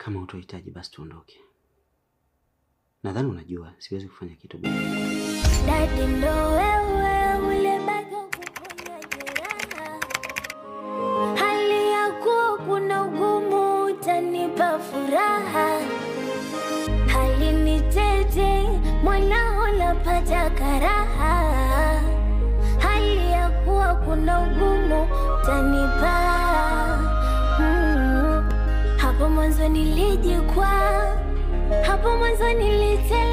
Kama utohitaji basi tuondoke. Nadhani unajua siwezi kufanya kitu bila. Daddy ndo wewe ule bado kuponya jeraha. Hali yako kuna ugumu utanipa furaha. Hali ni tete mwanao napata karaha. Hali yako kuna ugumu utanipa. Hapo mwanzo nilijikwa, hapo mwanzo nilitela.